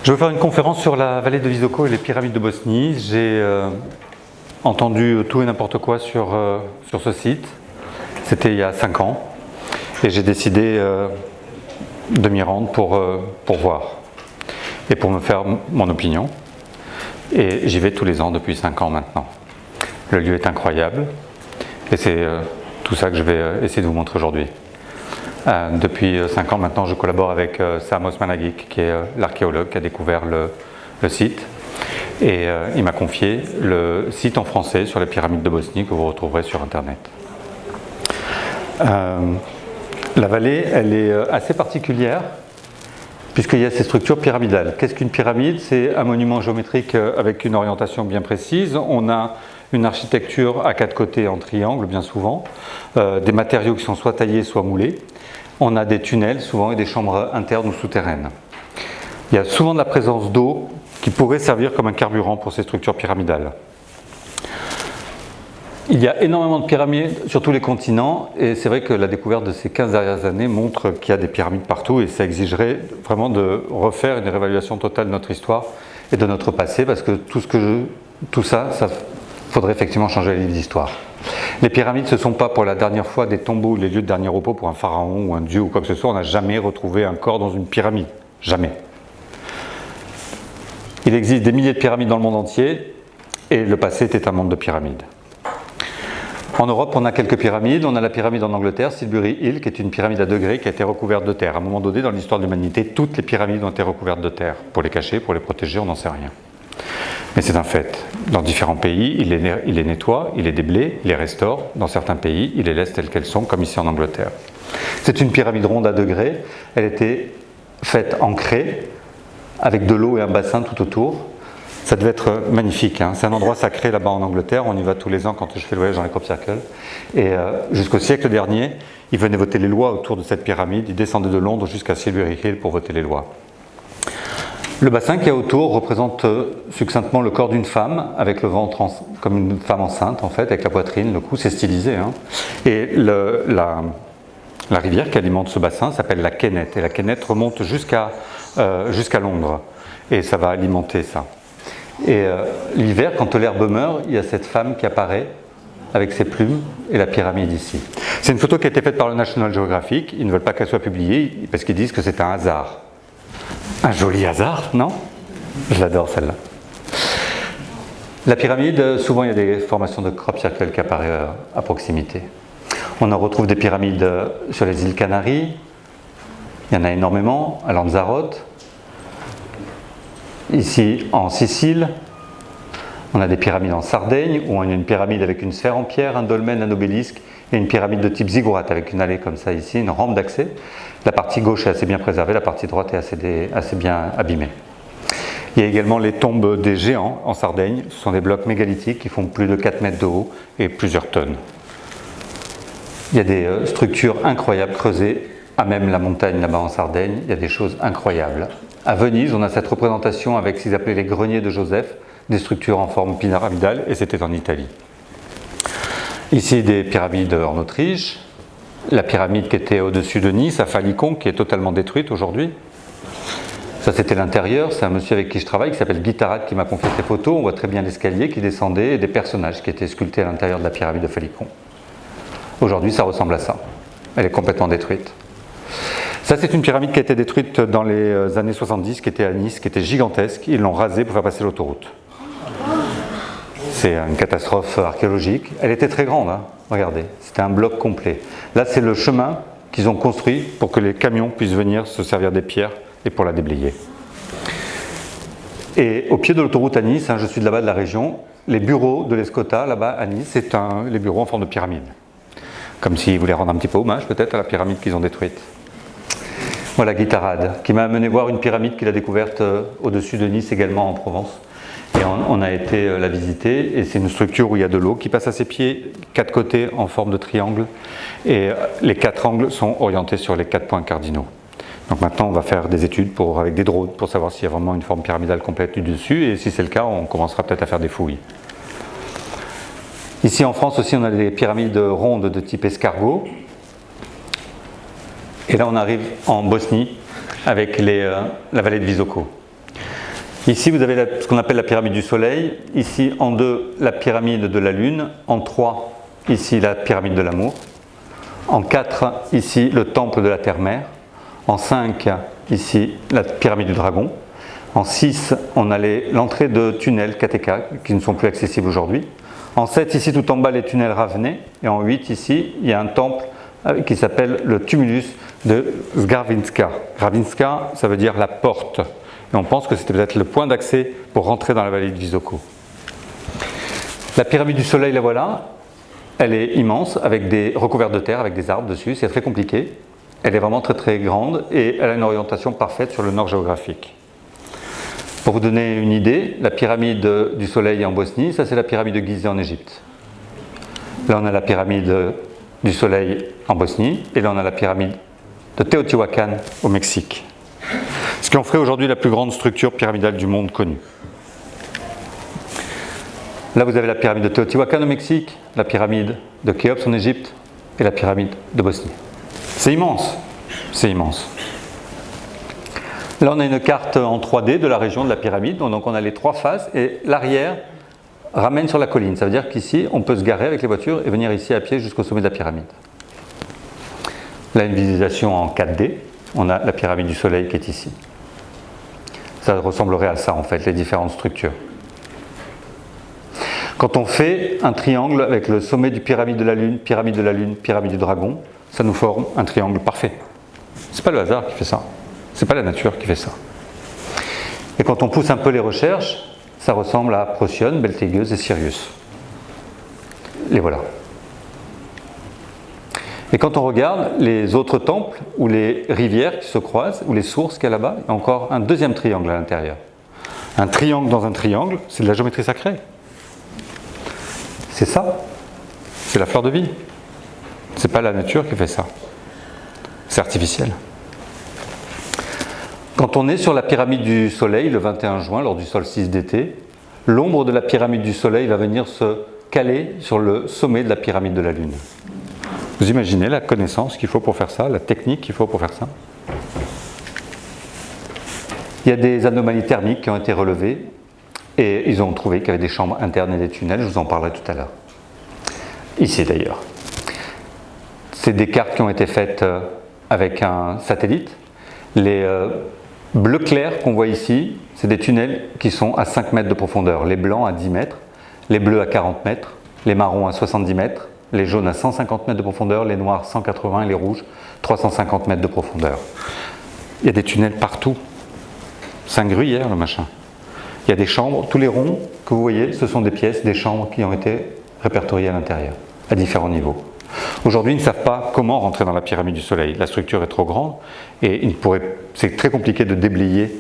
Je vais faire une conférence sur la vallée de Visoko et les pyramides de Bosnie. J'ai entendu tout et n'importe quoi sur ce site. C'était il y a 5 ans. Et j'ai décidé de m'y rendre pour voir et pour me faire mon opinion. Et j'y vais tous les ans depuis 5 ans maintenant. Le lieu est incroyable et c'est tout ça que je vais essayer de vous montrer aujourd'hui. Depuis 5 ans maintenant, je collabore avec Sam Osmanagic, qui est l'archéologue qui a découvert le site. Et il m'a confié le site en français sur les pyramides de Bosnie que vous retrouverez sur Internet. La vallée, elle est assez particulière puisqu'il y a ces structures pyramidales. Qu'est-ce qu'une pyramide? C'est un monument géométrique avec une orientation bien précise. On a une architecture à 4 côtés en triangle, bien souvent, des matériaux qui sont soit taillés, soit moulés. On a des tunnels, souvent, et des chambres internes ou souterraines. Il y a souvent de la présence d'eau qui pourrait servir comme un carburant pour ces structures pyramidales. Il y a énormément de pyramides sur tous les continents, et c'est vrai que la découverte de ces 15 dernières années montre qu'il y a des pyramides partout, et ça exigerait vraiment de refaire une réévaluation totale de notre histoire et de notre passé, parce que tout ça faudrait effectivement changer les livres d'histoire. Les pyramides, ce ne sont pas pour la dernière fois des tombeaux ou les lieux de dernier repos pour un pharaon ou un dieu ou quoi que ce soit. On n'a jamais retrouvé un corps dans une pyramide. Jamais. Il existe des milliers de pyramides dans le monde entier et le passé était un monde de pyramides. En Europe, on a quelques pyramides. On a la pyramide en Angleterre, Silbury Hill, qui est une pyramide à degrés qui a été recouverte de terre. À un moment donné, dans l'histoire de l'humanité, toutes les pyramides ont été recouvertes de terre. Pour les cacher, pour les protéger, on n'en sait rien. Mais c'est un fait. Dans différents pays, il les nettoie, il les déblaye, il les restaure. Dans certains pays, il les laisse telles qu'elles sont, comme ici en Angleterre. C'est une pyramide ronde à degrés. Elle était faite en craie, avec de l'eau et un bassin tout autour. Ça devait être magnifique. Hein. C'est un endroit sacré là-bas en Angleterre. On y va tous les ans quand je fais le voyage dans les crop circles. Et jusqu'au siècle dernier, ils venaient voter les lois autour de cette pyramide. Ils descendaient de Londres jusqu'à Silbury Hill pour voter les lois. Le bassin qu'il y a autour représente succinctement le corps d'une femme, avec le ventre comme une femme enceinte en fait, avec la poitrine, le cou, c'est stylisé. Hein. Et la rivière qui alimente ce bassin s'appelle la Kennet, et la Kennet remonte jusqu'à Londres, et ça va alimenter ça. Et l'hiver, quand l'herbe meurt, il y a cette femme qui apparaît avec ses plumes et la pyramide ici. C'est une photo qui a été faite par le National Geographic. Ils ne veulent pas qu'elle soit publiée parce qu'ils disent que c'est un hasard. Un joli hasard, non? Je l'adore celle-là. La pyramide, souvent il y a des formations de crop circle qui apparaissent à proximité. On en retrouve des pyramides sur les îles Canaries. Il y en a énormément, à Lanzarote. Ici en Sicile, on a des pyramides en Sardaigne, où on a une pyramide avec une sphère en pierre, un dolmen, un obélisque, et une pyramide de type ziggurat avec une allée comme ça ici, une rampe d'accès. La partie gauche est assez bien préservée, la partie droite est assez bien abîmée. Il y a également les tombes des géants en Sardaigne. Ce sont des blocs mégalithiques qui font plus de 4 mètres de haut et plusieurs tonnes. Il y a des structures incroyables creusées à même la montagne là-bas en Sardaigne. Il y a des choses incroyables. À Venise, on a cette représentation avec ce qu'ils appelaient les greniers de Joseph, des structures en forme pyramidale, et c'était en Italie. Ici, des pyramides en Autriche. La pyramide qui était au-dessus de Nice, à Falicon, qui est totalement détruite aujourd'hui. Ça, c'était l'intérieur. C'est un monsieur avec qui je travaille, qui s'appelle Guy Tarade, qui m'a confié ces photos. On voit très bien l'escalier qui descendait et des personnages qui étaient sculptés à l'intérieur de la pyramide de Falicon. Aujourd'hui, ça ressemble à ça. Elle est complètement détruite. Ça, c'est une pyramide qui a été détruite dans les années 70, qui était à Nice, qui était gigantesque. Ils l'ont rasée pour faire passer l'autoroute. C'est une catastrophe archéologique. Elle était très grande, hein. Regardez, c'était un bloc complet. Là, c'est le chemin qu'ils ont construit pour que les camions puissent venir se servir des pierres et pour la déblayer. Et au pied de l'autoroute à Nice, hein, je suis de là-bas de la région, les bureaux de l'Escota, là-bas à Nice, c'est les bureaux en forme de pyramide. Comme s'ils voulaient rendre un petit peu hommage peut-être à la pyramide qu'ils ont détruite. Voilà Guy Tarade, qui m'a amené voir une pyramide qu'il a découverte au-dessus de Nice, également en Provence. Et on a été la visiter, et c'est une structure où il y a de l'eau qui passe à ses pieds, 4 côtés en forme de triangle, et les 4 angles sont orientés sur les 4 points cardinaux. Donc maintenant on va faire des études avec des drones pour savoir s'il y a vraiment une forme pyramidale complète du dessus, et si c'est le cas, on commencera peut-être à faire des fouilles. Ici en France aussi, on a des pyramides rondes de type escargot. Et là on arrive en Bosnie avec la vallée de Visoko. Ici, vous avez ce qu'on appelle la pyramide du Soleil. Ici, en 2, la pyramide de la Lune. En 3, ici, la pyramide de l'amour. En 4, ici, le temple de la Terre-Mère. En 5, ici, la pyramide du Dragon. En 6, on a l'entrée de tunnels Kateka qui ne sont plus accessibles aujourd'hui. En 7, ici, tout en bas, les tunnels Ravenay. Et en 8, ici, il y a un temple qui s'appelle le tumulus de Zgarvinska. Zgarvinska, ça veut dire la porte. Et on pense que c'était peut-être le point d'accès pour rentrer dans la vallée de Visoko. La pyramide du Soleil, la voilà. Elle est immense, avec recouverte de terre, avec des arbres dessus. C'est très compliqué. Elle est vraiment très très grande et elle a une orientation parfaite sur le nord géographique. Pour vous donner une idée, la pyramide du Soleil en Bosnie, ça c'est la pyramide de Gizeh en Égypte. Là on a la pyramide du Soleil en Bosnie et là on a la pyramide de Teotihuacan au Mexique. Ce qui en ferait aujourd'hui la plus grande structure pyramidale du monde connue. Là vous avez la pyramide de Teotihuacan au Mexique, la pyramide de Khéops en Égypte et la pyramide de Bosnie. C'est immense, c'est immense. Là on a une carte en 3D de la région de la pyramide, donc on a les 3 faces et l'arrière ramène sur la colline. Ça veut dire qu'ici on peut se garer avec les voitures et venir ici à pied jusqu'au sommet de la pyramide. Là une visualisation en 4D, on a la pyramide du Soleil qui est ici. Ça ressemblerait à ça en fait, les différentes structures. Quand on fait un triangle avec le sommet du pyramide de la Lune, pyramide du Dragon, ça nous forme un triangle parfait. C'est pas le hasard qui fait ça, c'est pas la nature qui fait ça. Et quand on pousse un peu les recherches, ça ressemble à Procyon, Beltégeuse et Sirius. Les voilà. Et quand on regarde les autres temples ou les rivières qui se croisent, ou les sources qu'il y a là-bas, il y a encore un deuxième triangle à l'intérieur. Un triangle dans un triangle, c'est de la géométrie sacrée. C'est ça, c'est la fleur de vie. C'est pas la nature qui fait ça. C'est artificiel. Quand on est sur la pyramide du Soleil le 21 juin, lors du solstice d'été, l'ombre de la pyramide du Soleil va venir se caler sur le sommet de la pyramide de la Lune. Vous imaginez la connaissance qu'il faut pour faire ça, la technique qu'il faut pour faire ça? Il y a des anomalies thermiques qui ont été relevées et ils ont trouvé qu'il y avait des chambres internes et des tunnels, je vous en parlerai tout à l'heure. Ici d'ailleurs. C'est des cartes qui ont été faites avec un satellite. Les bleus clairs qu'on voit ici, c'est des tunnels qui sont à 5 mètres de profondeur. Les blancs à 10 mètres, les bleus à 40 mètres, les marrons à 70 mètres, les jaunes à 150 mètres de profondeur, les noirs 180 et les rouges 350 mètres de profondeur. Il y a des tunnels partout. C'est un gruyère le machin. Il y a des chambres, tous les ronds que vous voyez, ce sont des pièces, des chambres qui ont été répertoriées à l'intérieur, à différents niveaux. Aujourd'hui, ils ne savent pas comment rentrer dans la pyramide du Soleil. La structure est trop grande et c'est très compliqué de déblayer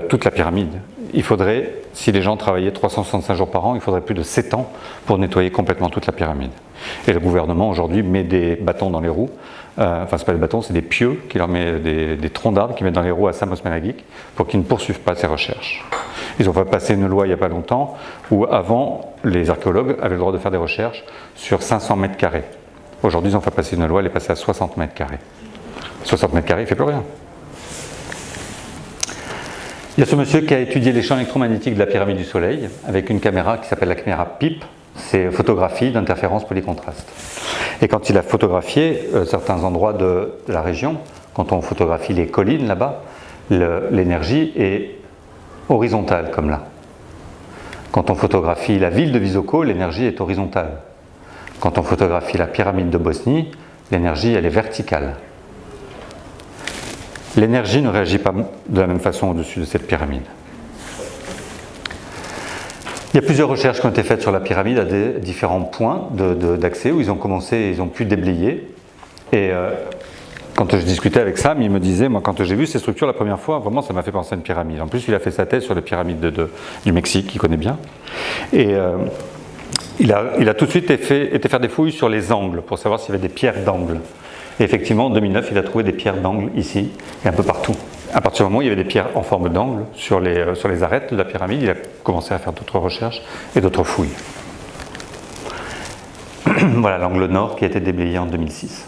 toute la pyramide. Il faudrait, si les gens travaillaient 365 jours par an, il faudrait plus de 7 ans pour nettoyer complètement toute la pyramide. Et le gouvernement aujourd'hui met des bâtons dans les roues, enfin c'est pas des bâtons, c'est des pieux qui leur met des troncs d'arbres qui mettent dans les roues à Samos Melagik pour qu'ils ne poursuivent pas ces recherches. Ils ont fait passer une loi il n'y a pas longtemps où avant les archéologues avaient le droit de faire des recherches sur 500 mètres carrés. Aujourd'hui ils ont fait passer une loi, elle est passée à 60 mètres carrés. 60 mètres carrés, il ne fait plus rien. Il y a ce monsieur qui a étudié les champs électromagnétiques de la pyramide du Soleil avec une caméra qui s'appelle la caméra PIP, c'est photographie d'interférence polycontraste. Et quand il a photographié certains endroits de la région, quand on photographie les collines là-bas, l'énergie est horizontale comme là. Quand on photographie la ville de Visoko, l'énergie est horizontale. Quand on photographie la pyramide de Bosnie, l'énergie elle est verticale. L'énergie ne réagit pas de la même façon au-dessus de cette pyramide. Il y a plusieurs recherches qui ont été faites sur la pyramide à des différents points d'accès où ils ont commencé, ils ont pu déblayer. Et quand je discutais avec Sam, il me disait, moi quand j'ai vu ces structures la première fois, vraiment ça m'a fait penser à une pyramide. En plus il a fait sa thèse sur les pyramides du Mexique, qu'il connaît bien. Et il a tout de suite été faire des fouilles sur les angles pour savoir s'il y avait des pierres d'angle. Et effectivement, en 2009, il a trouvé des pierres d'angle ici et un peu partout. À partir du moment où il y avait des pierres en forme d'angle sur les arêtes de la pyramide, il a commencé à faire d'autres recherches et d'autres fouilles. Voilà l'angle nord qui a été déblayé en 2006.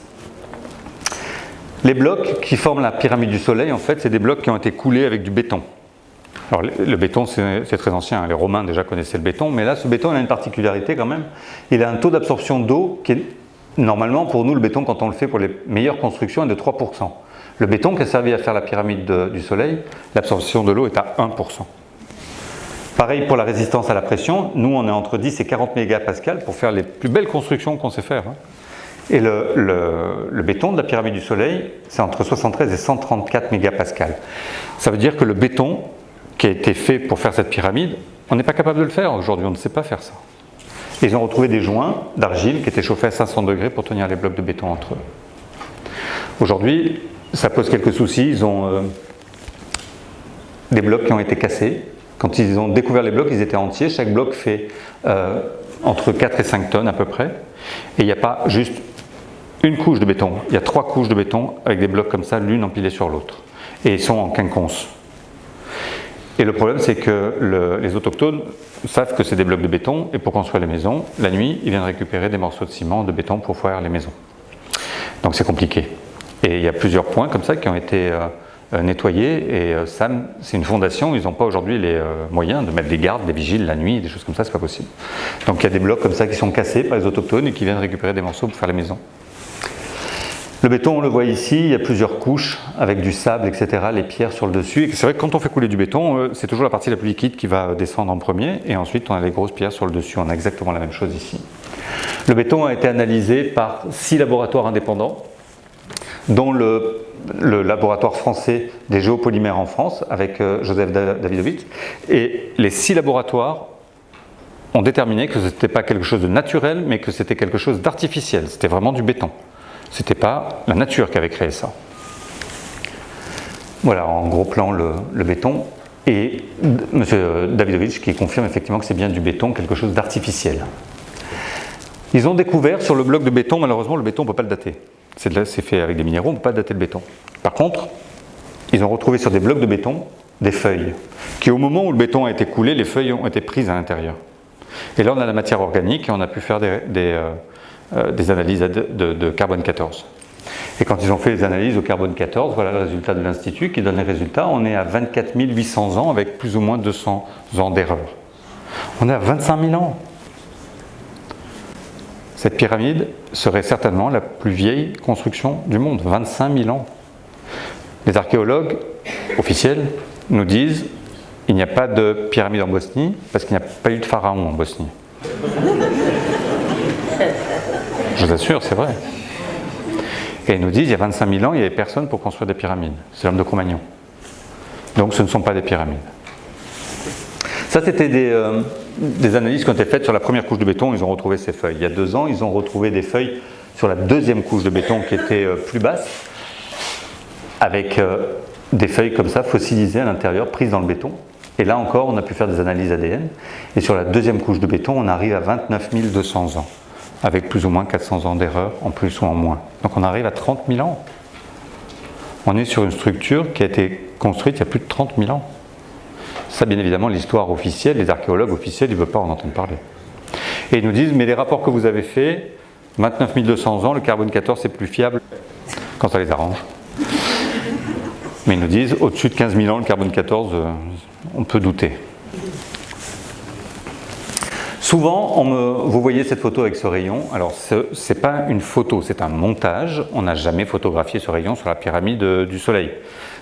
Les blocs qui forment la pyramide du Soleil, en fait, c'est des blocs qui ont été coulés avec du béton. Alors le béton, c'est très ancien, les Romains déjà connaissaient le béton, mais là, ce béton, il a une particularité quand même. Il a un taux d'absorption d'eau qui est, normalement, pour nous, le béton, quand on le fait pour les meilleures constructions, est de 3%. Le béton qui a servi à faire la pyramide du Soleil, l'absorption de l'eau est à 1%. Pareil pour la résistance à la pression, nous, on est entre 10 et 40 mégapascales pour faire les plus belles constructions qu'on sait faire. Et le béton de la pyramide du Soleil, c'est entre 73 et 134 mégapascales. Ça veut dire que le béton qui a été fait pour faire cette pyramide, on n'est pas capable de le faire aujourd'hui, on ne sait pas faire ça. Et ils ont retrouvé des joints d'argile qui étaient chauffés à 500 degrés pour tenir les blocs de béton entre eux. Aujourd'hui, ça pose quelques soucis, ils ont des blocs qui ont été cassés. Quand ils ont découvert les blocs, ils étaient entiers, chaque bloc fait entre 4 et 5 tonnes à peu près. Et il n'y a pas juste une couche de béton, il y a 3 couches de béton avec des blocs comme ça, l'une empilée sur l'autre. Et ils sont en quinconce. Et le problème, c'est que les autochtones savent que c'est des blocs de béton, et pour construire les maisons, la nuit, ils viennent récupérer des morceaux de ciment, de béton pour faire les maisons. Donc c'est compliqué. Et il y a plusieurs points comme ça qui ont été nettoyés, et SAM, c'est une fondation, ils n'ont pas aujourd'hui les moyens de mettre des gardes, des vigiles la nuit, des choses comme ça, c'est pas possible. Donc il y a des blocs comme ça qui sont cassés par les autochtones et qui viennent récupérer des morceaux pour faire les maisons. Le béton, on le voit ici, il y a plusieurs couches avec du sable, etc., les pierres sur le dessus. Et c'est vrai que quand on fait couler du béton, c'est toujours la partie la plus liquide qui va descendre en premier, et ensuite on a les grosses pierres sur le dessus. On a exactement la même chose ici. Le béton a été analysé par 6 laboratoires indépendants, dont le laboratoire français des géopolymères en France, avec Joseph Davidovich. Et les 6 laboratoires ont déterminé que ce n'était pas quelque chose de naturel, mais que c'était quelque chose d'artificiel. C'était vraiment du béton. Ce n'était pas la nature qui avait créé ça. Voilà, en gros plan, le béton. Et M. Davidovich qui confirme effectivement que c'est bien du béton, quelque chose d'artificiel. Ils ont découvert sur le bloc de béton, malheureusement, le béton on ne peut pas le dater. C'est fait avec des minéraux, on ne peut pas dater le béton. Par contre, ils ont retrouvé sur des blocs de béton des feuilles, qui au moment où le béton a été coulé, les feuilles ont été prises à l'intérieur. Et là, on a la matière organique et on a pu faire des analyses de carbone 14. Et quand ils ont fait les analyses au carbone 14, voilà le résultat de l'Institut qui donne les résultats. On est à 24 800 ans avec plus ou moins 200 ans d'erreur. On est à 25 000 ans. Cette pyramide serait certainement la plus vieille construction du monde, 25 000 ans. Les archéologues officiels nous disent qu'il n'y a pas de pyramide en Bosnie parce qu'il n'y a pas eu de pharaon en Bosnie. Je vous assure, c'est vrai. Et ils nous disent, il y a 25 000 ans, il n'y avait personne pour construire des pyramides. C'est l'homme de Cro-Magnon. Donc ce ne sont pas des pyramides. Ça, c'était des analyses qui ont été faites sur la première couche de béton. Ils ont retrouvé ces feuilles. Il y a 2 ans, ils ont retrouvé des feuilles sur la deuxième couche de béton qui était plus basse, avec des feuilles comme ça, fossilisées à l'intérieur, prises dans le béton. Et là encore, on a pu faire des analyses ADN. Et sur la deuxième couche de béton, on arrive à 29 200 ans. Avec plus ou moins 400 ans d'erreur, en plus ou en moins. Donc on arrive à 30 000 ans. On est sur une structure qui a été construite il y a plus de 30 000 ans. Ça, bien évidemment, l'histoire officielle, les archéologues officiels, ils ne veulent pas en entendre parler. Et ils nous disent, mais les rapports que vous avez faits, 29 200 ans, le carbone 14, c'est plus fiable quand ça les arrange. Mais ils nous disent, au-dessus de 15 000 ans, le carbone 14, on peut douter. Souvent, vous voyez cette photo avec ce rayon. Alors, ce n'est pas une photo, c'est un montage. On n'a jamais photographié ce rayon sur la pyramide du Soleil.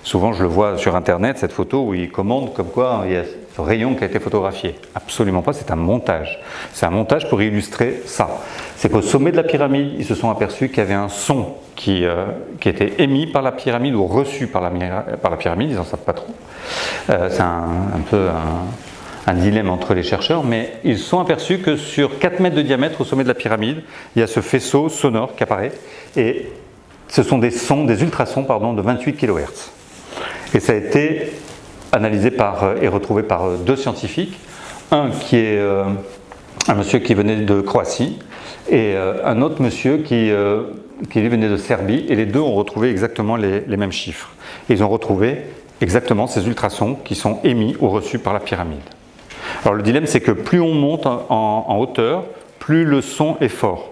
Souvent, je le vois sur Internet, cette photo où ils commandent comme quoi il y a ce rayon qui a été photographié. Absolument pas, c'est un montage. C'est un montage pour illustrer ça. C'est qu'au sommet de la pyramide, ils se sont aperçus qu'il y avait un son qui était émis par la pyramide ou reçu par la pyramide, ils n'en savent pas trop. C'est un peu un dilemme entre les chercheurs, mais ils se sont aperçus que sur 4 mètres de diamètre au sommet de la pyramide, il y a ce faisceau sonore qui apparaît, et ce sont des sons, des ultrasons de 28 kHz. Et ça a été analysé et retrouvé par 2 scientifiques, un qui est un monsieur qui venait de Croatie, et un autre monsieur qui venait de Serbie, et les deux ont retrouvé exactement les mêmes chiffres. Et ils ont retrouvé exactement ces ultrasons qui sont émis ou reçus par la pyramide. Alors le dilemme, c'est que plus on monte en hauteur, plus le son est fort.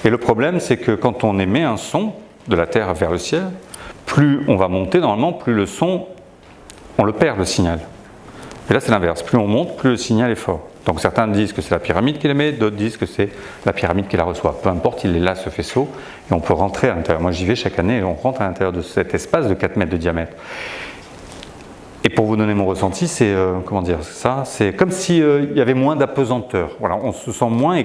Et le problème, c'est que quand on émet un son de la Terre vers le ciel, plus on va monter normalement, plus le son, on le perd le signal. Et là, c'est l'inverse. Plus on monte, plus le signal est fort. Donc certains disent que c'est la pyramide qui l'émet, d'autres disent que c'est la pyramide qui la reçoit. Peu importe, il est là, ce faisceau, et on peut rentrer à l'intérieur. Moi, j'y vais chaque année et on rentre à l'intérieur de cet espace de 4 mètres de diamètre. Et pour vous donner mon ressenti, c'est comment dire ça, c'est comme s'il y avait moins d'apesanteur. Voilà, on se sent moins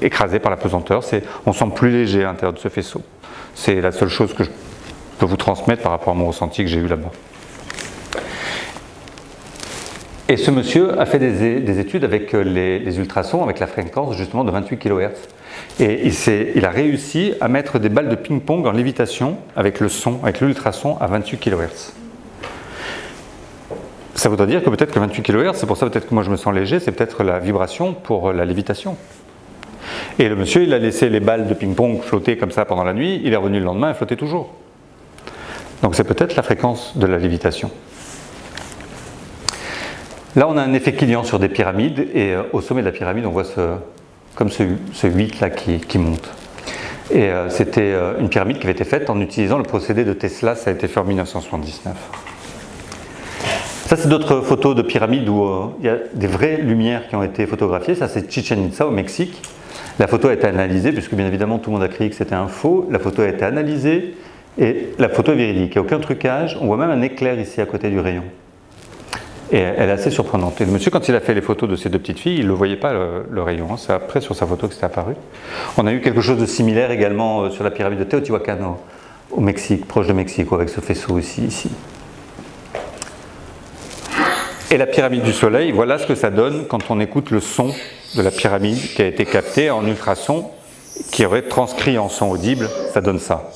écrasé par l'apesanteur. On se sent plus léger à l'intérieur de ce faisceau. C'est la seule chose que je peux vous transmettre par rapport à mon ressenti que j'ai eu là-bas. Et ce monsieur a fait des études avec les ultrasons, avec la fréquence justement de 28 kHz. Et il a réussi à mettre des balles de ping-pong en lévitation avec le son, avec l'ultrason à 28 kHz. Ça voudrait dire que peut-être que 28 kHz, c'est pour ça peut-être que moi je me sens léger, c'est peut-être la vibration pour la lévitation. Et le monsieur, il a laissé les balles de ping-pong flotter comme ça pendant la nuit, il est revenu le lendemain et flottait toujours. Donc c'est peut-être la fréquence de la lévitation. Là, on a un effet Killian sur des pyramides, et au sommet de la pyramide, on voit ce 8 là qui monte. Et c'était une pyramide qui avait été faite en utilisant le procédé de Tesla, ça a été fait en 1979. Ça, c'est d'autres photos de pyramides où il y a des vraies lumières qui ont été photographiées. Ça, c'est Chichen Itza au Mexique. La photo a été analysée, puisque bien évidemment tout le monde a crié que c'était un faux. La photo a été analysée et la photo est véridique. Il n'y a aucun trucage. On voit même un éclair ici à côté du rayon. Et elle est assez surprenante. Et le monsieur, quand il a fait les photos de ces deux petites filles, il ne le voyait pas le rayon. C'est après sur sa photo que c'est apparu. On a eu quelque chose de similaire également sur la pyramide de Teotihuacan au Mexique, proche de Mexico, avec ce faisceau aussi ici. Et la pyramide du soleil, voilà ce que ça donne quand on écoute le son de la pyramide qui a été capté en ultrason, qui aurait transcrit en son audible, ça donne ça.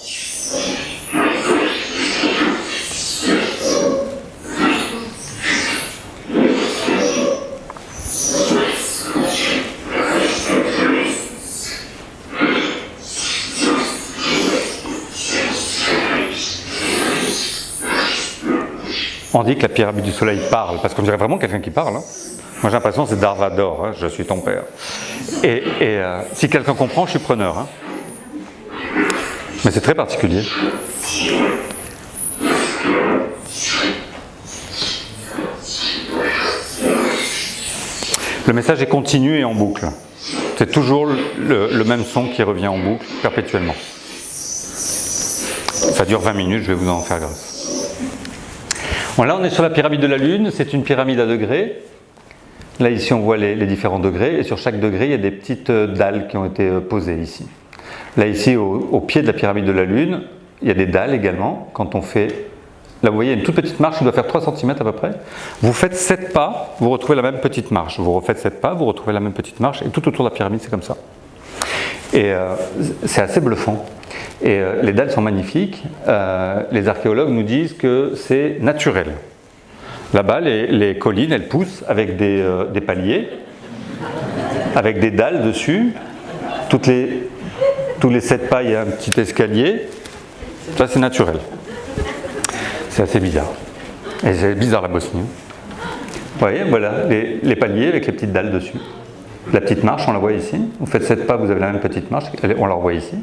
On dit que la pyramide du soleil parle, parce qu'on dirait vraiment quelqu'un qui parle. Hein. Moi j'ai l'impression que c'est Darvador, hein, je suis ton père. Et si quelqu'un comprend, je suis preneur. Hein. Mais c'est très particulier. Le message est continu et en boucle. C'est toujours le même son qui revient en boucle perpétuellement. Ça dure 20 minutes, je vais vous en faire grâce. Bon, là, on est sur la pyramide de la Lune. C'est une pyramide à degrés. Là, ici, on voit les différents degrés. Et sur chaque degré, il y a des petites dalles qui ont été posées ici. Là, ici, au pied de la pyramide de la Lune, il y a des dalles également. Quand on fait... Là, vous voyez, il y a une toute petite marche qui doit faire 3 cm à peu près. Vous faites 7 pas, vous retrouvez la même petite marche. Vous refaites 7 pas, vous retrouvez la même petite marche. Et tout autour de la pyramide, c'est comme ça. Et c'est assez bluffant. Et les dalles sont magnifiques. Les archéologues nous disent que c'est naturel. Là-bas, les collines, elles poussent avec des paliers, avec des dalles dessus. Tous les 7 pas, il y a un petit escalier. Ça, c'est naturel. C'est assez bizarre. Et c'est bizarre la Bosnie. Vous voyez, voilà, les paliers avec les petites dalles dessus. La petite marche, on la voit ici. Vous faites 7 pas, vous avez la même petite marche, on la revoit ici,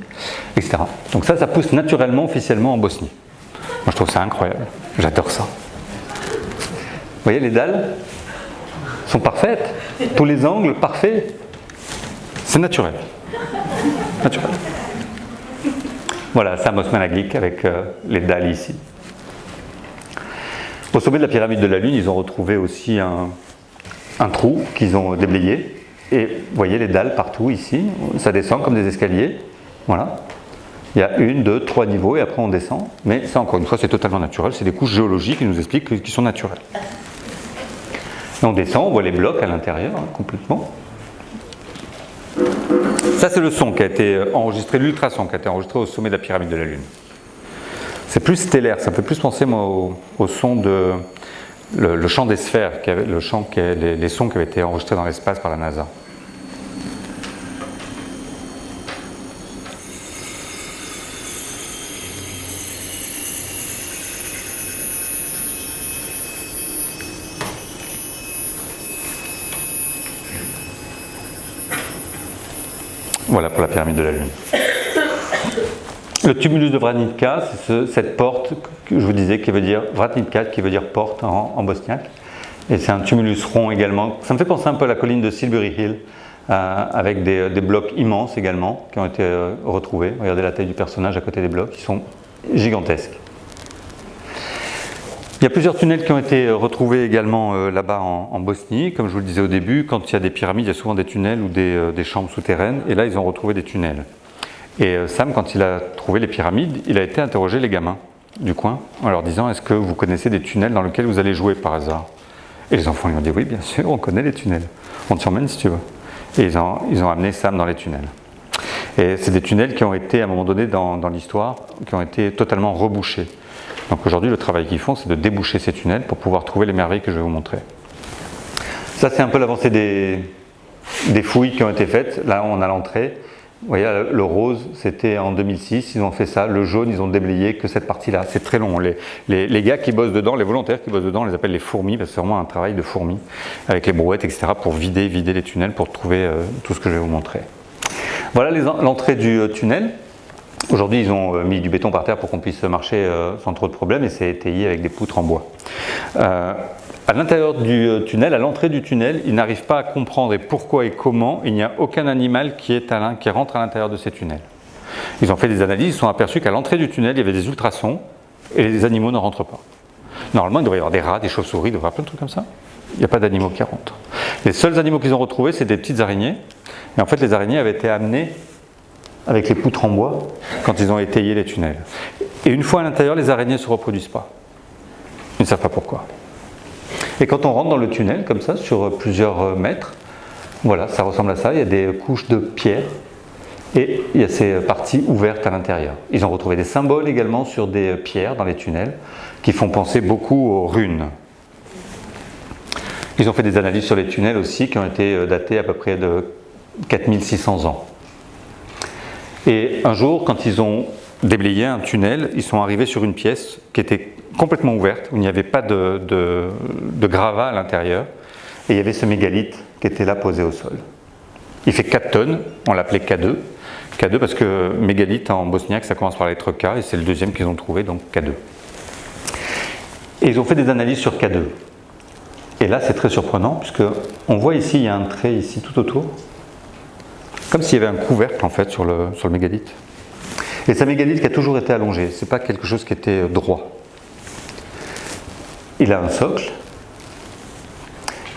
etc. Donc ça pousse naturellement, officiellement en Bosnie. Moi, je trouve ça incroyable. J'adore ça. Vous voyez, les dalles sont parfaites. Tous les angles, parfaits. C'est naturel. Naturel. Voilà, Samos Managlik avec les dalles ici. Au sommet de la pyramide de la Lune, ils ont retrouvé aussi un trou qu'ils ont déblayé. Et vous voyez les dalles partout ici, ça descend comme des escaliers. Voilà. Il y a 1, 2, 3 niveaux et après on descend. Mais ça, encore une fois, c'est totalement naturel. C'est des couches géologiques qui nous expliquent qu'ils sont naturels. Et on descend, on voit les blocs à l'intérieur, hein, complètement. Ça, c'est le son qui a été enregistré, l'ultrason qui a été enregistré au sommet de la pyramide de la Lune. C'est plus stellaire, ça me fait plus penser moi, au son de le chant des sphères, les sons qui avaient été enregistrés dans l'espace par la NASA. Voilà pour la pyramide de la Lune. Le tumulus de Vranitka, c'est cette porte que je vous disais qui veut dire Vranitka, qui veut dire porte en bosniaque. Et c'est un tumulus rond également. Ça me fait penser un peu à la colline de Silbury Hill, avec des blocs immenses également qui ont été retrouvés. Regardez la taille du personnage à côté des blocs, ils sont gigantesques. Il y a plusieurs tunnels qui ont été retrouvés également là-bas en Bosnie. Comme je vous le disais au début, quand il y a des pyramides, il y a souvent des tunnels ou des chambres souterraines. Et là, ils ont retrouvé des tunnels. Et Sam, quand il a trouvé les pyramides, il a été interroger les gamins du coin en leur disant « Est-ce que vous connaissez des tunnels dans lesquels vous allez jouer par hasard ?» Et les enfants lui ont dit « Oui, bien sûr, on connaît les tunnels. On t'emmène si tu veux. » Et ils ont amené Sam dans les tunnels. Et c'est des tunnels qui ont été, à un moment donné dans l'histoire, qui ont été totalement rebouchés. Donc aujourd'hui, le travail qu'ils font, c'est de déboucher ces tunnels pour pouvoir trouver les merveilles que je vais vous montrer. Ça, c'est un peu l'avancée des fouilles qui ont été faites. Là, on a l'entrée. Vous voyez, le rose, c'était en 2006, ils ont fait ça. Le jaune, ils ont déblayé que cette partie-là. C'est très long. Les gars qui bossent dedans, les volontaires qui bossent dedans, on les appelle les fourmis, parce que c'est vraiment un travail de fourmis, avec les brouettes, etc., pour vider les tunnels, pour trouver tout ce que je vais vous montrer. Voilà l'entrée du tunnel. Aujourd'hui, ils ont mis du béton par terre pour qu'on puisse marcher sans trop de problèmes, et c'est étayé avec des poutres en bois. À l'intérieur du tunnel, à l'entrée du tunnel, ils n'arrivent pas à comprendre et pourquoi et comment il n'y a aucun animal qui rentre à l'intérieur de ces tunnels. Ils ont fait des analyses, ils se sont aperçus qu'à l'entrée du tunnel, il y avait des ultrasons et les animaux ne rentrent pas. Normalement, il devrait y avoir des rats, des chauves-souris, il devrait y avoir plein de trucs comme ça. Il n'y a pas d'animaux qui rentrent. Les seuls animaux qu'ils ont retrouvés, c'est des petites araignées. Et en fait, les araignées avaient été amenées avec les poutres en bois quand ils ont étayé les tunnels. Et une fois à l'intérieur, les araignées ne se reproduisent pas. Ils ne savent pas pourquoi. Et quand on rentre dans le tunnel, comme ça, sur plusieurs mètres, voilà, ça ressemble à ça. Il y a des couches de pierre et il y a ces parties ouvertes à l'intérieur. Ils ont retrouvé des symboles également sur des pierres dans les tunnels qui font penser beaucoup aux runes. Ils ont fait des analyses sur les tunnels aussi qui ont été datés à peu près de 4600 ans. Et un jour, quand ils ont déblayé un tunnel, ils sont arrivés sur une pièce qui était complètement ouverte, où il n'y avait pas de gravat à l'intérieur, et il y avait ce mégalithe qui était là posé au sol. Il fait 4 tonnes, on l'appelait K2. K2 parce que mégalithe en bosniaque, ça commence par la lettre K, et c'est le deuxième qu'ils ont trouvé, donc K2. Et ils ont fait des analyses sur K2. Et là, c'est très surprenant, puisque on voit ici, il y a un trait ici tout autour, comme s'il y avait un couvercle en fait sur le mégalithe. Et c'est un mégalithe qui a toujours été allongé, c'est pas quelque chose qui était droit. Il a un socle.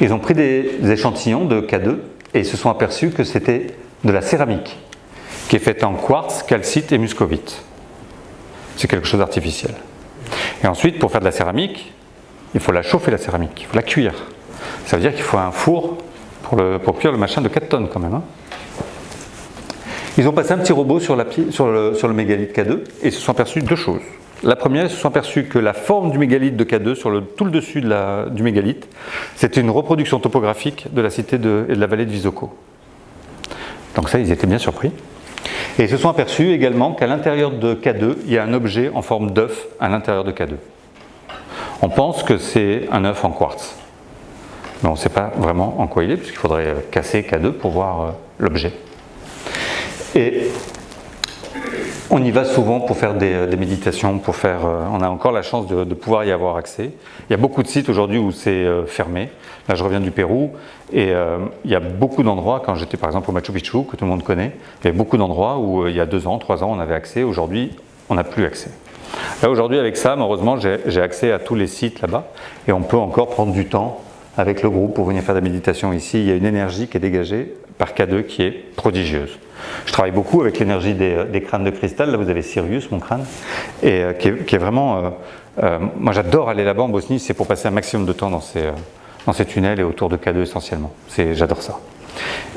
Ils ont pris des échantillons de K2 et ils se sont aperçus que c'était de la céramique qui est faite en quartz, calcite et muscovite. C'est quelque chose d'artificiel. Et ensuite, pour faire de la céramique, il faut la chauffer la céramique, il faut la cuire. Ça veut dire qu'il faut un four pour cuire le machin de 4 tonnes quand même. Hein. Ils ont passé un petit robot sur le mégalithe K2 et ils se sont aperçus de deux choses. La première, ils se sont aperçus que la forme du mégalithe de K2 sur tout le dessus du mégalithe, c'était une reproduction topographique de la cité et de la vallée de Visoko. Donc ça, ils étaient bien surpris. Et ils se sont aperçus également qu'à l'intérieur de K2, il y a un objet en forme d'œuf à l'intérieur de K2. On pense que c'est un œuf en quartz. Mais on ne sait pas vraiment en quoi il est, puisqu'il faudrait casser K2 pour voir l'objet. Et on y va souvent pour faire des méditations, on a encore la chance de pouvoir y avoir accès. Il y a beaucoup de sites aujourd'hui où c'est fermé. Là, je reviens du Pérou et il y a beaucoup d'endroits, quand j'étais par exemple au Machu Picchu, que tout le monde connaît, il y a beaucoup d'endroits où il y a 2 ans, 3 ans, on avait accès. Aujourd'hui, on n'a plus accès. Là, aujourd'hui, avec ça, heureusement, j'ai accès à tous les sites là-bas et on peut encore prendre du temps avec le groupe pour venir faire de la méditation ici. Il y a une énergie qui est dégagée par K2 qui est prodigieuse. Je travaille beaucoup avec l'énergie des crânes de cristal. Là, vous avez Sirius, mon crâne, et qui est vraiment... moi, j'adore aller là-bas en Bosnie, c'est pour passer un maximum de temps dans ces tunnels et autour de K2 essentiellement. J'adore ça.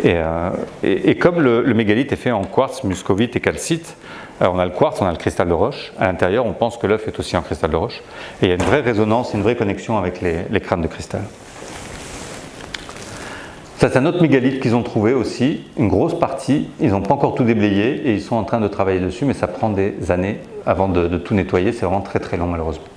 Et comme le mégalithe est fait en quartz, muscovite et calcite, on a le quartz, on a le cristal de roche. À l'intérieur, on pense que l'œuf est aussi en cristal de roche. Et il y a une vraie résonance, une vraie connexion avec les crânes de cristal. Ça, c'est un autre mégalithe qu'ils ont trouvé aussi, une grosse partie. Ils n'ont pas encore tout déblayé et ils sont en train de travailler dessus, mais ça prend des années avant de tout nettoyer. C'est vraiment très très long, malheureusement.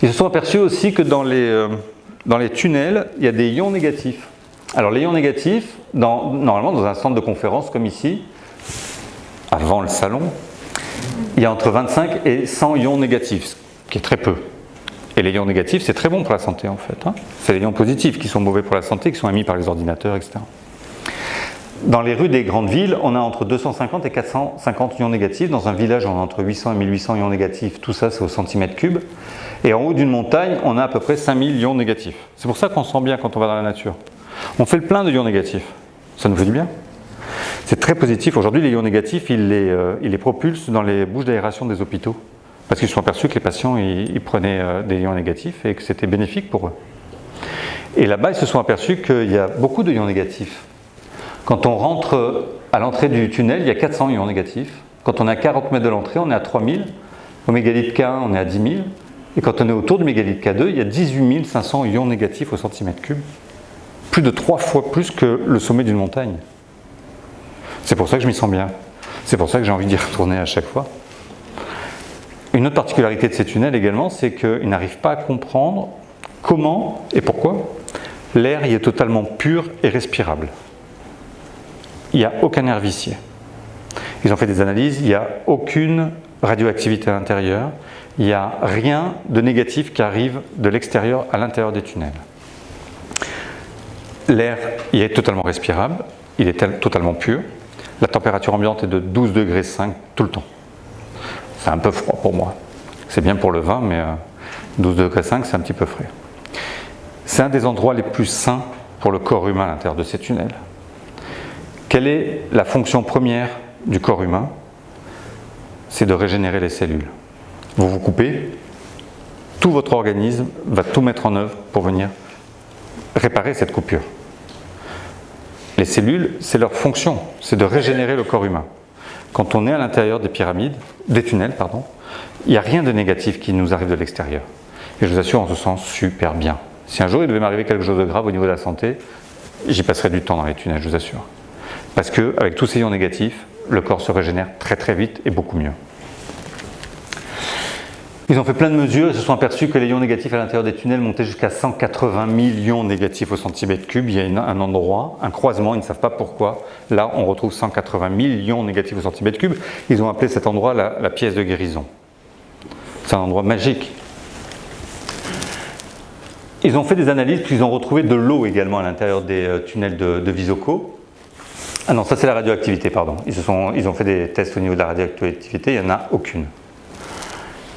Ils se sont aperçus aussi que dans les tunnels, il y a des ions négatifs. Alors, les ions négatifs, normalement, dans un centre de conférence comme ici, avant le salon, il y a entre 25 et 100 ions négatifs, ce qui est très peu. Et les ions négatifs, c'est très bon pour la santé en fait. Hein. C'est les ions positifs qui sont mauvais pour la santé, qui sont émis par les ordinateurs, etc. Dans les rues des grandes villes, on a entre 250 et 450 ions négatifs. Dans un village, on a entre 800 et 1800 ions négatifs. Tout ça, c'est au centimètre cube. Et en haut d'une montagne, on a à peu près 5000 ions négatifs. C'est pour ça qu'on se sent bien quand on va dans la nature. On fait le plein de ions négatifs. Ça nous fait du bien. C'est très positif. Aujourd'hui, les ions négatifs, ils les propulsent dans les bouches d'aération des hôpitaux. Parce qu'ils se sont aperçus que les patients, ils prenaient des ions négatifs et que c'était bénéfique pour eux. Et là-bas, ils se sont aperçus qu'il y a beaucoup de ions négatifs. Quand on rentre à l'entrée du tunnel, il y a 400 ions négatifs. Quand on est à 40 mètres de l'entrée, on est à 3000. Au mégalithe K1, on est à 10 000. Et quand on est autour du mégalithe K2, il y a 18 500 ions négatifs au centimètre cube. Plus de 3 fois plus que le sommet d'une montagne. C'est pour ça que je m'y sens bien. C'est pour ça que j'ai envie d'y retourner à chaque fois. Une autre particularité de ces tunnels également, c'est qu'ils n'arrivent pas à comprendre comment et pourquoi l'air y est totalement pur et respirable. Il n'y a aucun air vicié. Ils ont fait des analyses, il n'y a aucune radioactivité à l'intérieur, il n'y a rien de négatif qui arrive de l'extérieur à l'intérieur des tunnels. L'air y est totalement respirable, il est totalement pur. La température ambiante est de 12,5 degrés tout le temps. C'est un peu froid pour moi. C'est bien pour le vin, mais 12,5 degrés, c'est un petit peu frais. C'est un des endroits les plus sains pour le corps humain à l'intérieur de ces tunnels. Quelle est la fonction première du corps humain? C'est de régénérer les cellules. Vous vous coupez, tout votre organisme va tout mettre en œuvre pour venir réparer cette coupure. Les cellules, c'est leur fonction, c'est de régénérer le corps humain. Quand on est à l'intérieur des tunnels, il n'y a rien de négatif qui nous arrive de l'extérieur. Et je vous assure, on se sent super bien. Si un jour il devait m'arriver quelque chose de grave au niveau de la santé, j'y passerai du temps dans les tunnels, je vous assure. Parce qu'avec tous ces ions négatifs, le corps se régénère très très vite et beaucoup mieux. Ils ont fait plein de mesures et se sont aperçus que les ions négatifs à l'intérieur des tunnels montaient jusqu'à 180 millions négatifs au centimètre cube. Il y a un endroit, un croisement, ils ne savent pas pourquoi. Là, on retrouve 180 millions négatifs au centimètre cube. Ils ont appelé cet endroit la pièce de guérison. C'est un endroit magique. Ils ont fait des analyses, puis ils ont retrouvé de l'eau également à l'intérieur des tunnels de Visoko. Ah non, ça c'est la radioactivité, pardon. Ils ont fait des tests au niveau de la radioactivité, il n'y en a aucune.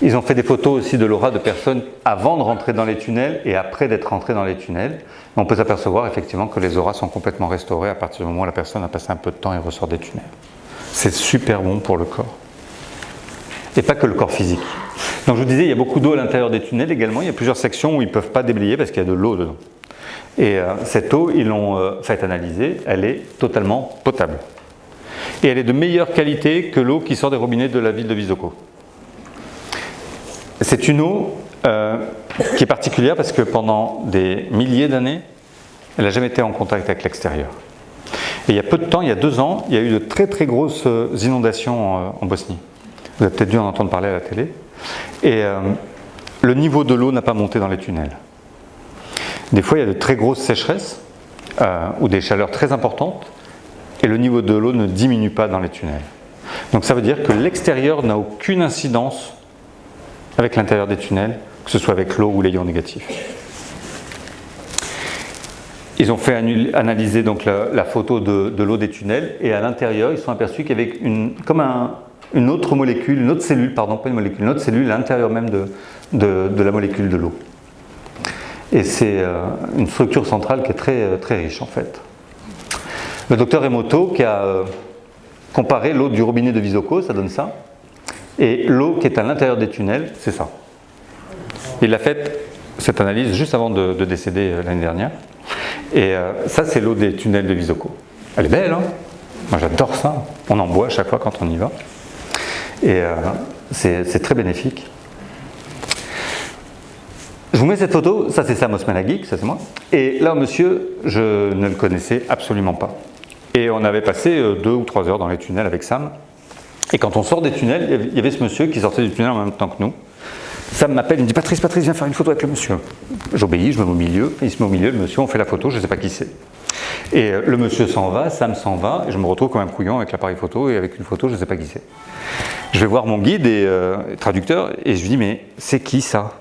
Ils ont fait des photos aussi de l'aura de personnes avant de rentrer dans les tunnels et après d'être rentrées dans les tunnels. On peut s'apercevoir effectivement que les auras sont complètement restaurées à partir du moment où la personne a passé un peu de temps et ressort des tunnels. C'est super bon pour le corps. Et pas que le corps physique. Donc je vous disais, il y a beaucoup d'eau à l'intérieur des tunnels également. Il y a plusieurs sections où ils ne peuvent pas déblayer parce qu'il y a de l'eau dedans. Et cette eau, ils l'ont fait analyser, elle est totalement potable. Et elle est de meilleure qualité que l'eau qui sort des robinets de la ville de Visoko. C'est une eau qui est particulière parce que pendant des milliers d'années, elle n'a jamais été en contact avec l'extérieur. Et il y a peu de temps, il y a 2 ans, il y a eu de très très grosses inondations en Bosnie. Vous avez peut-être dû en entendre parler à la télé. Et le niveau de l'eau n'a pas monté dans les tunnels. Des fois, il y a de très grosses sécheresses ou des chaleurs très importantes et le niveau de l'eau ne diminue pas dans les tunnels. Donc ça veut dire que l'extérieur n'a aucune incidence avec l'intérieur des tunnels, que ce soit avec l'eau ou les ions négatifs. Ils ont fait analyser donc la photo de l'eau des tunnels et à l'intérieur, ils se sont aperçus qu'il y avait une autre molécule, une autre cellule, pardon, pas une molécule, une autre cellule à l'intérieur même de la molécule de l'eau. Et c'est une structure centrale qui est très, très riche en fait. Le docteur Emoto qui a comparé l'eau du robinet de Visoko, ça donne ça, et l'eau qui est à l'intérieur des tunnels, c'est ça. Il a fait cette analyse juste avant de décéder l'année dernière. Et ça, c'est l'eau des tunnels de Visoko. Elle est belle, hein? Moi, j'adore ça. On en boit à chaque fois quand on y va. Et c'est très bénéfique. Je vous mets cette photo. Ça, c'est Sam Osmanagik, ça c'est moi. Et là, monsieur, je ne le connaissais absolument pas. Et on avait passé 2 ou 3 heures dans les tunnels avec Sam. Et quand on sort des tunnels, il y avait ce monsieur qui sortait du tunnel en même temps que nous. Sam m'appelle, il me dit Patrice, viens faire une photo avec le monsieur. J'obéis, je me mets au milieu, il se met au milieu, le monsieur, on fait la photo, je ne sais pas qui c'est. Et le monsieur s'en va, Sam s'en va, et je me retrouve comme un couillon avec l'appareil photo et avec une photo, je ne sais pas qui c'est. Je vais voir mon guide et traducteur et je lui dis mais c'est qui ça?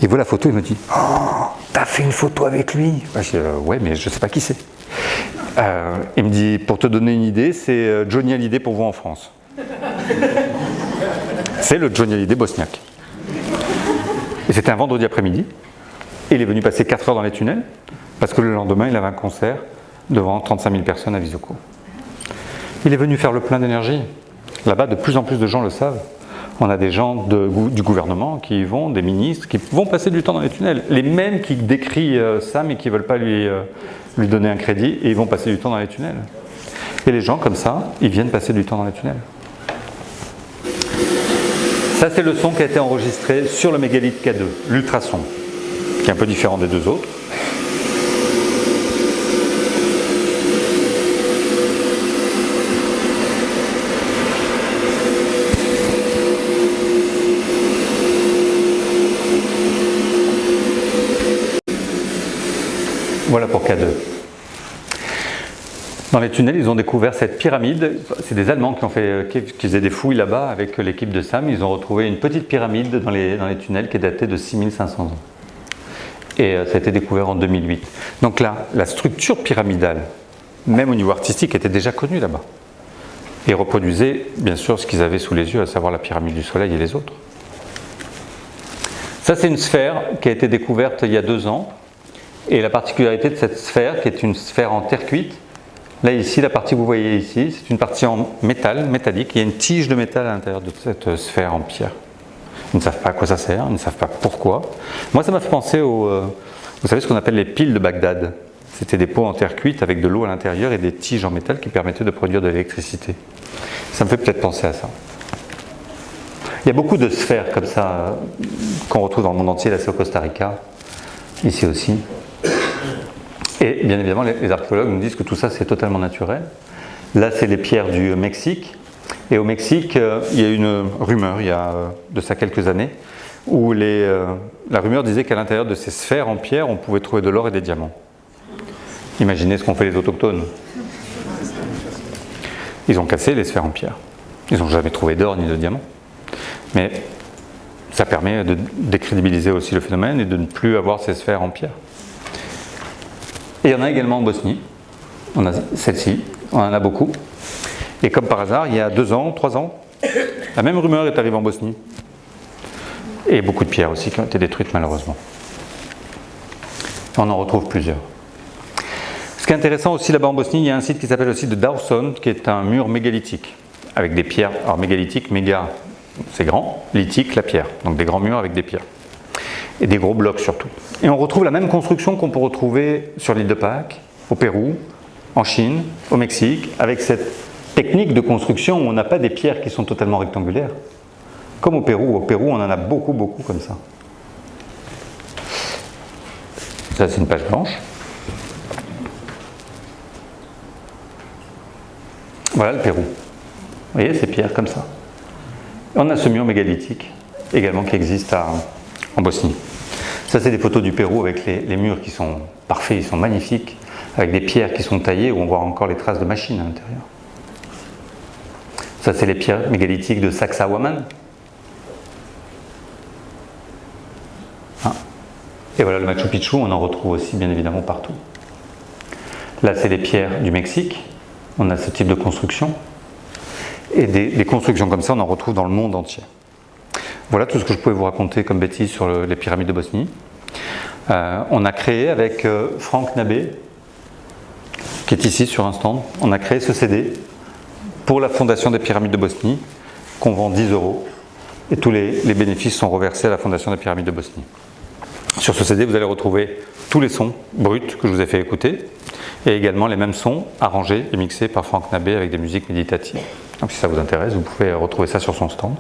Il voit la photo, il me dit « Oh, t'as fait une photo avec lui ?» Je dis « Ouais, mais je ne sais pas qui c'est. » Il me dit « Pour te donner une idée, c'est Johnny Hallyday pour vous en France. » C'est le Johnny Hallyday bosniaque. Et c'était un vendredi après-midi. Et il est venu passer 4 heures dans les tunnels, parce que le lendemain, il avait un concert devant 35 000 personnes à Visoko. Il est venu faire le plein d'énergie. Là-bas, de plus en plus de gens le savent. On a des gens du gouvernement qui y vont, des ministres, qui vont passer du temps dans les tunnels. Les mêmes qui décrient Sam et qui ne veulent pas lui donner un crédit, et ils vont passer du temps dans les tunnels. Et les gens, comme ça, ils viennent passer du temps dans les tunnels. Ça, c'est le son qui a été enregistré sur le mégalithe K2, l'ultrason, qui est un peu différent des deux autres. Voilà pour K2. Dans les tunnels, ils ont découvert cette pyramide. C'est des Allemands qui faisaient des fouilles là-bas avec l'équipe de Sam. Ils ont retrouvé une petite pyramide dans les tunnels qui est datée de 6500 ans. Et ça a été découvert en 2008. Donc là, la structure pyramidale, même au niveau artistique, était déjà connue là-bas. Et reproduisait, bien sûr, ce qu'ils avaient sous les yeux, à savoir la pyramide du Soleil et les autres. Ça, c'est une sphère qui a été découverte il y a 2 ans. Et la particularité de cette sphère, qui est une sphère en terre cuite, là ici, la partie que vous voyez ici, c'est une partie en métal, métallique. Il y a une tige de métal à l'intérieur de cette sphère en pierre. Ils ne savent pas à quoi ça sert, ils ne savent pas pourquoi. Moi, ça m'a fait penser vous savez ce qu'on appelle les piles de Bagdad. C'était des pots en terre cuite avec de l'eau à l'intérieur et des tiges en métal qui permettaient de produire de l'électricité. Ça me fait peut-être penser à ça. Il y a beaucoup de sphères comme ça qu'on retrouve dans le monde entier. Là, c'est au Costa Rica, ici aussi. Et bien évidemment, les archéologues nous disent que tout ça, c'est totalement naturel. Là, c'est les pierres du Mexique. Et au Mexique, il y a une rumeur, il y a de ça quelques années, où la rumeur disait qu'à l'intérieur de ces sphères en pierre, on pouvait trouver de l'or et des diamants. Imaginez ce qu'ont fait les autochtones. Ils ont cassé les sphères en pierre. Ils n'ont jamais trouvé d'or ni de diamants. Mais ça permet de décrédibiliser aussi le phénomène et de ne plus avoir ces sphères en pierre. Et il y en a également en Bosnie. On a celle-ci, on en a beaucoup. Et comme par hasard, il y a 2 ans, 3 ans, la même rumeur est arrivée en Bosnie. Et beaucoup de pierres aussi qui ont été détruites malheureusement. On en retrouve plusieurs. Ce qui est intéressant aussi là-bas en Bosnie, il y a un site qui s'appelle le site de Dawson, qui est un mur mégalithique, avec des pierres. Alors mégalithique, méga, c'est grand, lithique, la pierre. Donc des grands murs avec des pierres. Et des gros blocs surtout. Et on retrouve la même construction qu'on peut retrouver sur l'île de Pâques, au Pérou, en Chine, au Mexique, avec cette technique de construction où on n'a pas des pierres qui sont totalement rectangulaires. Comme au Pérou on en a beaucoup comme ça. Ça, c'est une page blanche. Voilà le Pérou. Vous voyez ces pierres comme ça. On a ce mur mégalithique également qui existe en Bosnie. Ça, c'est des photos du Pérou avec les murs qui sont parfaits, ils sont magnifiques, avec des pierres qui sont taillées où on voit encore les traces de machines à l'intérieur. Ça, c'est les pierres mégalithiques de Sacsayhuaman. Et voilà le Machu Picchu, on en retrouve aussi bien évidemment partout. Là, c'est les pierres du Mexique. On a ce type de construction. Et des constructions comme ça, on en retrouve dans le monde entier. Voilà tout ce que je pouvais vous raconter comme bêtises sur les pyramides de Bosnie. On a créé avec Franck Nabé, qui est ici sur un stand, on a créé ce CD pour la fondation des pyramides de Bosnie, qu'on vend 10 €. Et tous les bénéfices sont reversés à la fondation des pyramides de Bosnie. Sur ce CD, vous allez retrouver tous les sons bruts que je vous ai fait écouter, et également les mêmes sons arrangés et mixés par Franck Nabé avec des musiques méditatives. Donc si ça vous intéresse, vous pouvez retrouver ça sur son stand.